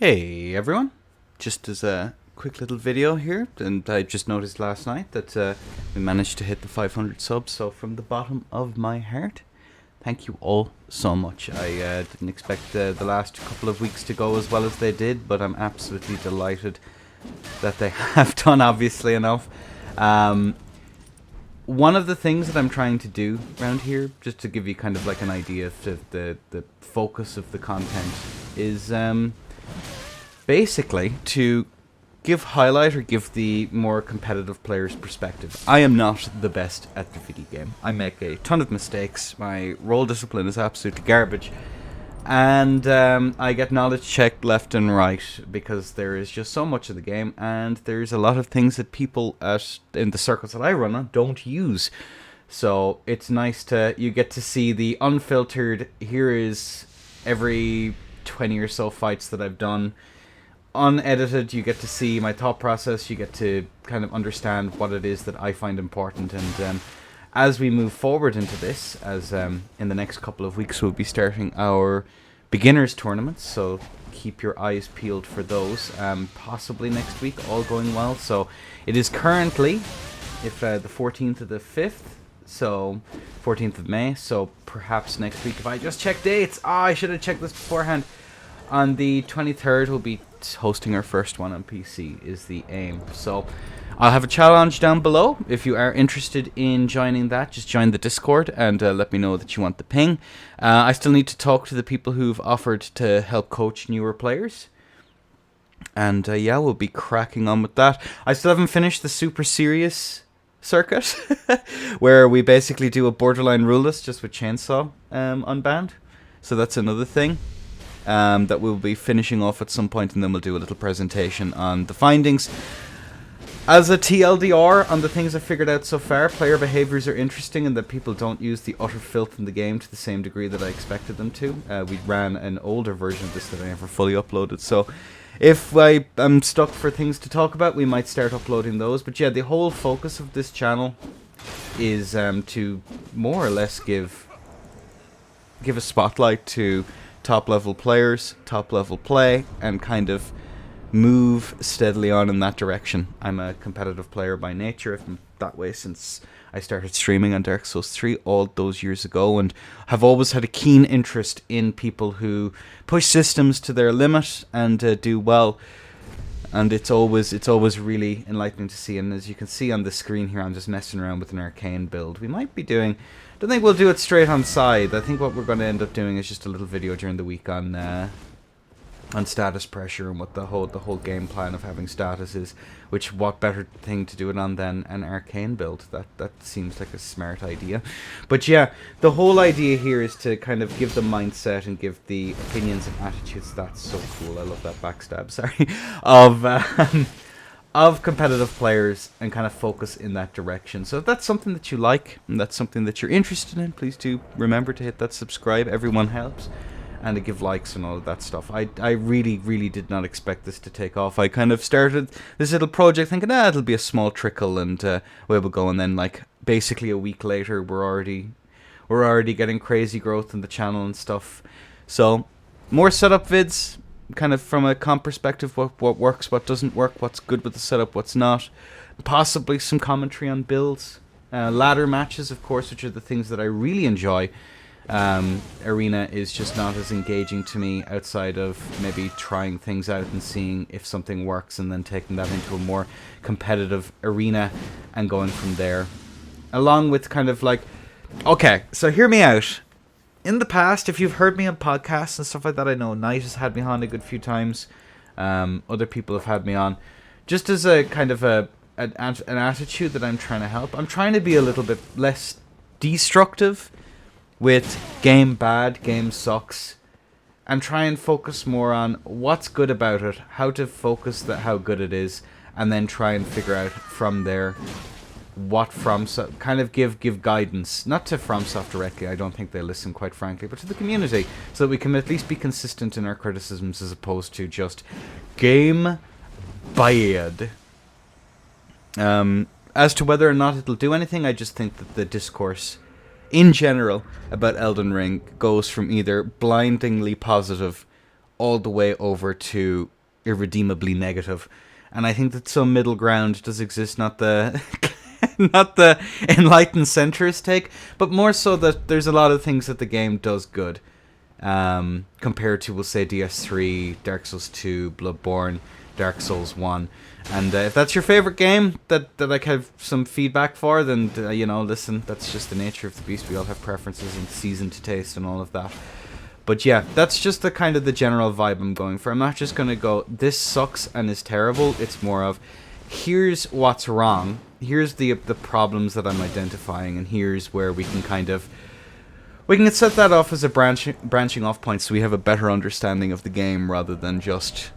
Hey everyone, just as a quick little video here, and I just noticed last night that we managed to hit the 500 subs, so from the bottom of my heart, thank you all so much. I didn't expect the last couple of weeks to go as well as they did, but I'm absolutely delighted that they have done, obviously enough. One of the things that I'm trying to do around here, just to give you kind of like an idea of the focus of the content, is basically to highlight or give the more competitive player's perspective. I am not the best at the video game. I make a ton of mistakes. My role discipline is absolutely garbage. And I get knowledge checked left and right because there is just so much of the game, and there's a lot of things that people in the circles that I run on don't use. So it's nice you get to see the unfiltered, here is every 20 or so fights that I've done. Unedited, you get to see my thought process, you get to kind of understand what it is that I find important, and as we move forward into this, as in the next couple of weeks we'll be starting our beginners tournaments, so keep your eyes peeled for those, possibly next week, all going well. So it is currently, if the 14th of the 5th, so 14th of May, so perhaps next week, if I just check dates, I should have checked this beforehand. On the 23rd, we'll be hosting our first one on PC, is the aim. So I'll have a challenge down below. If you are interested in joining that, just join the Discord and let me know that you want the ping. I still need to talk to the people who've offered to help coach newer players. And yeah, we'll be cracking on with that. I still haven't finished the super serious circuit, where we basically do a borderline rule list just with chainsaw unbanned. So that's another thing that we'll be finishing off at some point, and then we'll do a little presentation on the findings. As a TLDR on the things I've figured out so far, player behaviors are interesting in that people don't use the utter filth in the game to the same degree that I expected them to. We ran an older version of this that I never fully uploaded, so if I am stuck for things to talk about, we might start uploading those. But yeah, the whole focus of this channel is to more or less give a spotlight to top level players, top level play, and kind of move steadily on in that direction. I'm a competitive player by nature. I've been that way since I started streaming on Dark Souls 3 all those years ago, and have always had a keen interest in people who push systems to their limit and do well. And it's always really enlightening to see. And as you can see on the screen here, I'm just messing around with an arcane build. We might be doing, I don't think we'll do it straight on side. I think what we're going to end up doing is just a little video during the week on status pressure and what the whole game plan of having status is. Which, what better thing to do it on than an arcane build? That seems like a smart idea. But yeah, the whole idea here is to kind of give the mindset and give the opinions and attitudes. That's so cool. I love that backstab. Sorry, of competitive players, and kind of focus in that direction. So if that's something that you like and that's something that you're interested in, please do remember to hit that subscribe. Everyone helps. And to give likes and all of that stuff. I really did not expect this to take off. I kind of started this little project thinking, it'll be a small trickle and away we'll go. And then, like, basically a week later, we're already getting crazy growth in the channel and stuff. So more setup vids, kind of from a comp perspective, what works, what doesn't work, what's good with the setup, what's not. Possibly some commentary on builds, ladder matches, of course, which are the things that I really enjoy. Arena is just not as engaging to me outside of maybe trying things out and seeing if something works and then taking that into a more competitive arena and going from there. Along with kind of like, okay, so hear me out. In the past, if you've heard me on podcasts and stuff like that, I know Knight has had me on a good few times. Other people have had me on. Just as a kind of an attitude that I'm trying to help. I'm trying to be a little bit less destructive with game bad, game sucks, and try and focus more on what's good about it, how to focus how good it is, and then try and figure out from there what kind of give guidance, not to FromSoft directly, I don't think they listen, quite frankly, but to the community, so that we can at least be consistent in our criticisms as opposed to just game bad. As to whether or not it'll do anything, I just think that the discourse in general about Elden Ring goes from either blindingly positive all the way over to irredeemably negative. And I think that some middle ground does exist, not the not the enlightened centrist take, but more so that there's a lot of things that the game does good. Compared to, we'll say, DS3, Dark Souls 2, Bloodborne, Dark Souls 1. And if that's your favorite game that I have some feedback for, then, listen, that's just the nature of the beast. We all have preferences and seasoned taste and all of that. But yeah, that's just the kind of the general vibe I'm going for. I'm not just going to go, this sucks and is terrible. It's more of, here's what's wrong. Here's the problems that I'm identifying, and here's where we can kind of... We can set that off as a branching off point so we have a better understanding of the game rather than just...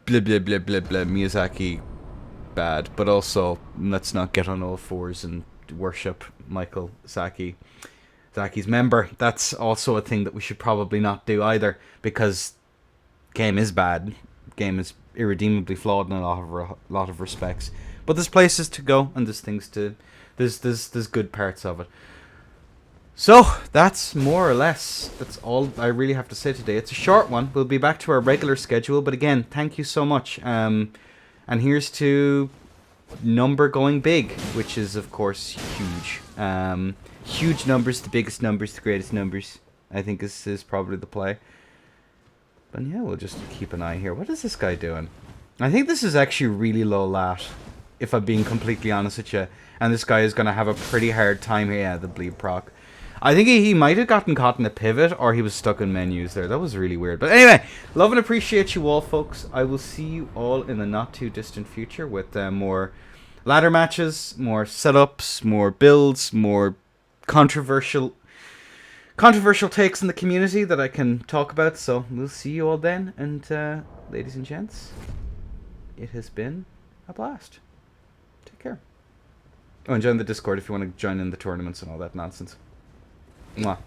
blah, blah, blah, blah, blah, Miyazaki bad. But also, let's not get on all fours and worship Michael Zaki's member. That's also a thing that we should probably not do either, because game is bad. Game is irredeemably flawed in a lot of respects. But there's places to go, and there's things to... There's good parts of it. So, that's more or less, that's all I really have to say today. It's a short one. We'll be back to our regular schedule. But again, thank you so much. And here's to number going big, which is, of course, huge. Huge numbers, the biggest numbers, the greatest numbers, I think is probably the play. But yeah, we'll just keep an eye here. What is this guy doing? I think this is actually really low lat, if I'm being completely honest with you. And this guy is going to have a pretty hard time here. Yeah, the bleed proc. I think he might have gotten caught in a pivot, or he was stuck in menus there. That was really weird. But anyway, love and appreciate you all, folks. I will see you all in the not too distant future with more ladder matches, more setups, more builds, more controversial takes in the community that I can talk about. So we'll see you all then. And ladies and gents, it has been a blast. Take care. Oh, and join the Discord if you want to join in the tournaments and all that nonsense. Mwah.